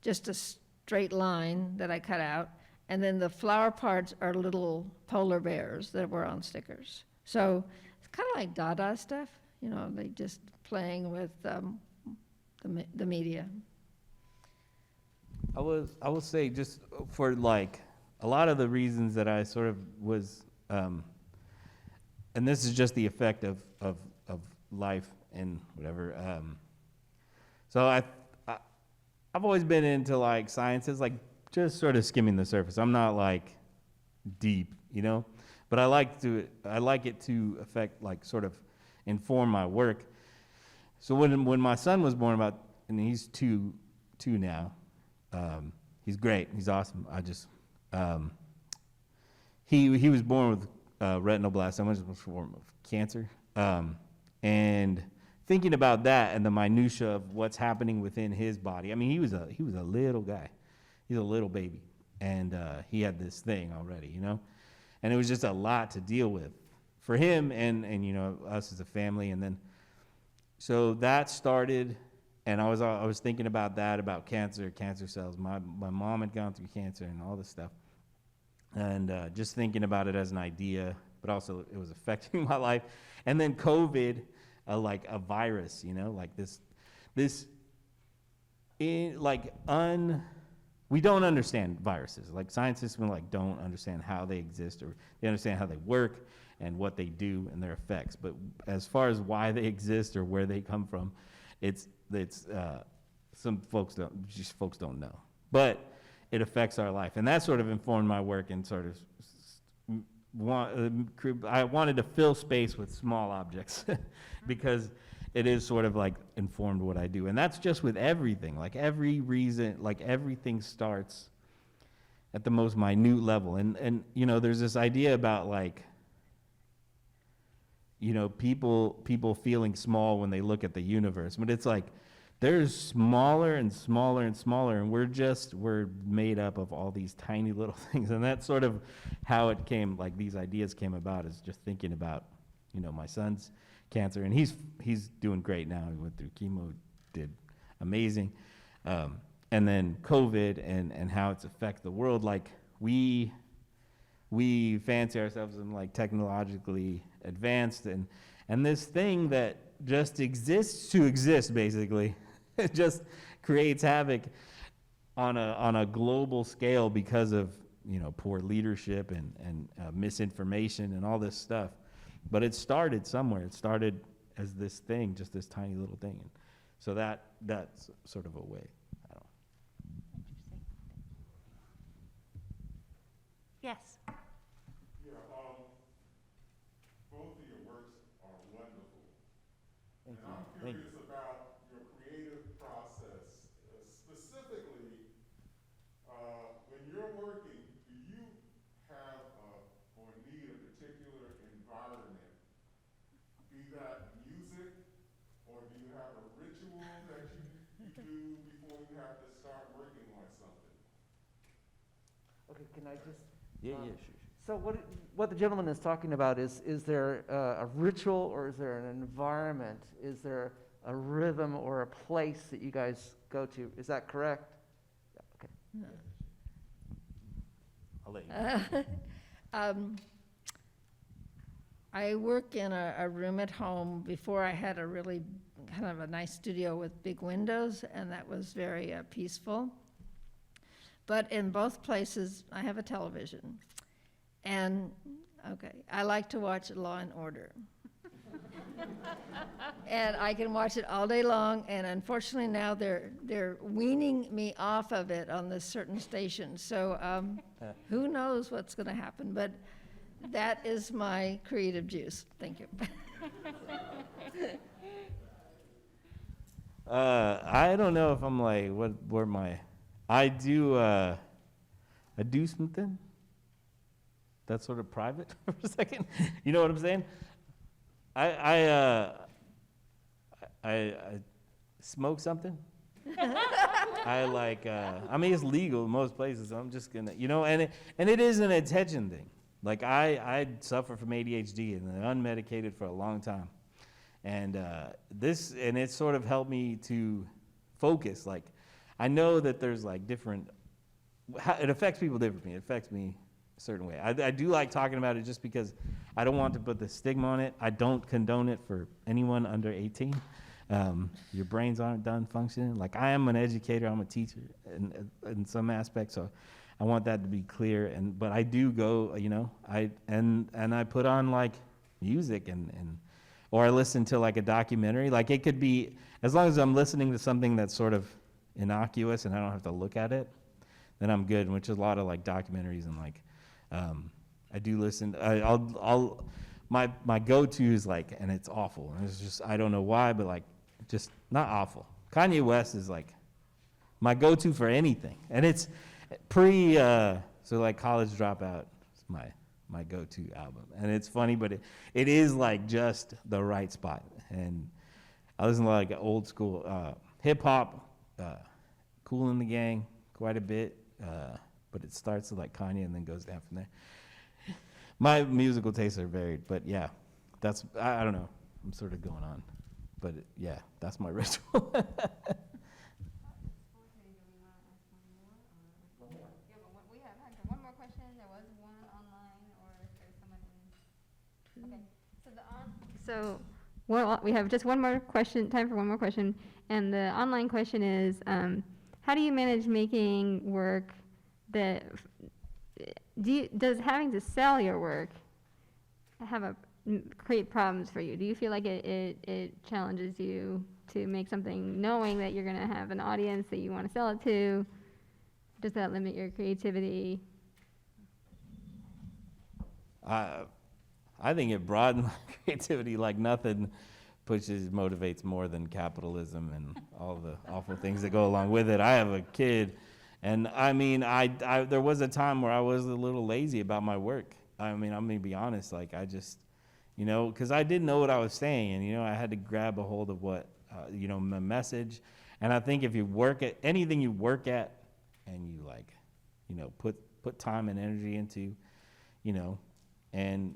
just a straight line that I cut out, and then the flower parts are little polar bears that were on stickers. So it's kind of like Dada stuff, they just playing with the media. I will say, just for like a lot of the reasons that I sort of was, and this is just the effect of life and whatever. So I've always been into like sciences, like just sort of skimming the surface. I'm not like deep, but I like it to affect, like sort of inform my work. So when my son was born, and he's two now, he's great, he's awesome. He was born with retinoblastoma, which is a form of cancer, and thinking about that and the minutia of what's happening within his body. I mean, he was a little guy, he's a little baby, and he had this thing already, and it was just a lot to deal with for him and us as a family. And then so that started, and I was thinking about that, about cancer cells. My mom had gone through cancer and all this stuff, and just thinking about it as an idea, but also it was affecting my life. And then COVID, like a virus, like this we don't understand viruses. Like scientists don't understand how they exist, or they understand how they work and what they do and their effects. But as far as why they exist or where they come from, it's some folks don't know. But it affects our life, and that sort of informed my work and sort of I wanted to fill space with small objects because it is sort of like informed what I do. And that's just with everything, like everything starts at the most minute level. And there's this idea about people feeling small when they look at the universe, but it's like there's smaller and smaller and smaller, and we're made up of all these tiny little things. And that's sort of how it came, like these ideas came about, is just thinking about my son's cancer, and he's doing great now. He went through chemo, did amazing, and then COVID and how it's affected the world. Like we fancy ourselves as like technologically advanced, and this thing that just exists to exist, basically, it just creates havoc on a global scale because of poor leadership and misinformation and all this stuff. But it started somewhere. It started as this thing, just this tiny little thing. And so that's sort of a way. I don't know. Yes. Yeah, both of your works are wonderful. Thank And you. I'm Thank you. curious about your creative process. Specifically, when you're working, do you have or need a particular environment, be that music, or do you have a ritual that you do before you have to start working on something? Okay, can I just? Yeah, sure. So what the gentleman is talking about is there a ritual, or is there an environment? Is there a rhythm or a place that you guys go to? Is that correct? Yeah, okay. I'll let you. I work in a room at home. Before, I had a really kind of a nice studio with big windows, and that was very peaceful. But in both places, I have a television. And, okay, I like to watch Law and Order. And I can watch it all day long, and unfortunately now they're weaning me off of it on this certain station. So who knows what's going to happen, but that is my creative juice. Thank you. I don't know if I'm like I do something that's sort of private for a second. You know what I'm saying? I smoke something. I mean, it's legal in most places. So I'm just gonna, and it is an attention thing. Like I suffer from ADHD and I'm unmedicated for a long time, and it sort of helped me to focus. Like I know that there's like different. It affects people differently. It affects me a certain way. I do like talking about it just because I don't want to put the stigma on it. I don't condone it for anyone under 18. Your brains aren't done functioning. Like I am an educator, I'm a teacher in some aspects, so I want that to be clear. But I do go, I put on like music or I listen to like a documentary. Like it could be, as long as I'm listening to something that's sort of innocuous and I don't have to look at it, then I'm good. Which is a lot of like documentaries and like. I do listen. My go-to is like, and it's awful. And it's just I don't know why, but like, just not awful. Kanye West is like my go-to for anything, and it's so like College Dropout is my go-to album, and it's funny, but it is like just the right spot. And I listen to like old school hip hop, Kool and the Gang quite a bit. But it starts with like Kanye and then goes down from there. My musical tastes are varied, but yeah, I don't know. I'm sort of going on. but yeah, that's my ritual. We have one more question. There was one online, or if there's someone in. Okay, so we have just one more question, time for one more question. And the online question is, how do you manage making work that, does having to sell your work create problems for you? Do you feel like it challenges you to make something knowing that you're going to have an audience that you want to sell it to? Does that limit your creativity? I think it broadens my creativity like nothing motivates more than capitalism and all the awful things that go along with it. I have a kid, and I mean, there was a time where I was a little lazy about my work. I mean, I'm gonna be honest, like I just, because I didn't know what I was saying, and I had to grab a hold of what, my message. And I think if you work at anything you work at, and you like, put time and energy into, and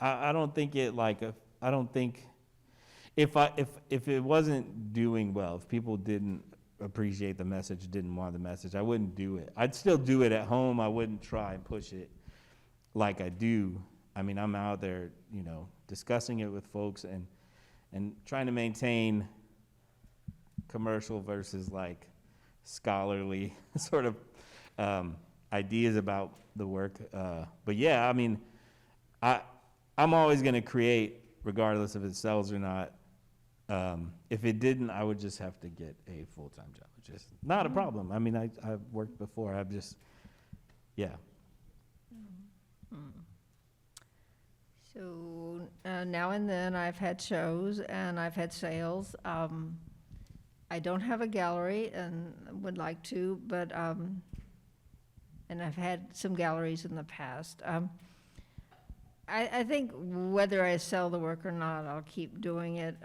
I don't think I don't think if it wasn't doing well, if people didn't appreciate the message, didn't want the message, I wouldn't do it. I'd still do it at home. I wouldn't try and push it like I do. I mean, I'm out there, discussing it with folks and trying to maintain commercial versus like scholarly sort of ideas about the work. But yeah, I mean, I'm always going to create regardless if it sells or not. If it didn't, I would just have to get a full-time job, which is not a problem. I mean, I've worked before. I've just, yeah. So now and then I've had shows and I've had sales. I don't have a gallery and would like to, but, and I've had some galleries in the past. I think whether I sell the work or not, I'll keep doing it.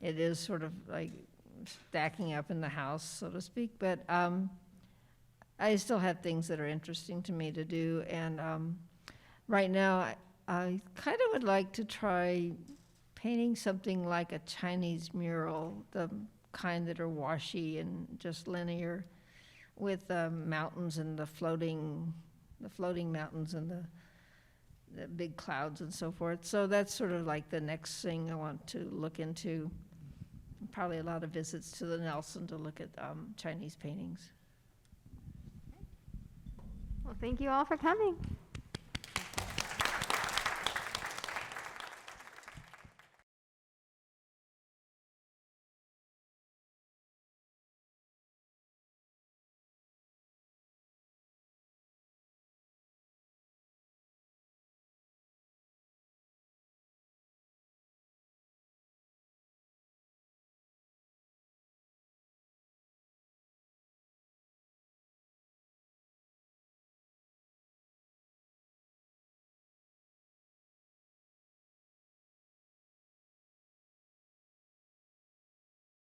It is sort of like stacking up in the house, so to speak, but I still have things that are interesting to me to do, and right now I kind of would like to try painting something like a Chinese mural, the kind that are washy and just linear, with mountains and the floating mountains and the big clouds and so forth. So that's sort of like the next thing I want to look into. Probably a lot of visits to the Nelson to look at Chinese paintings. Well, thank you all for coming.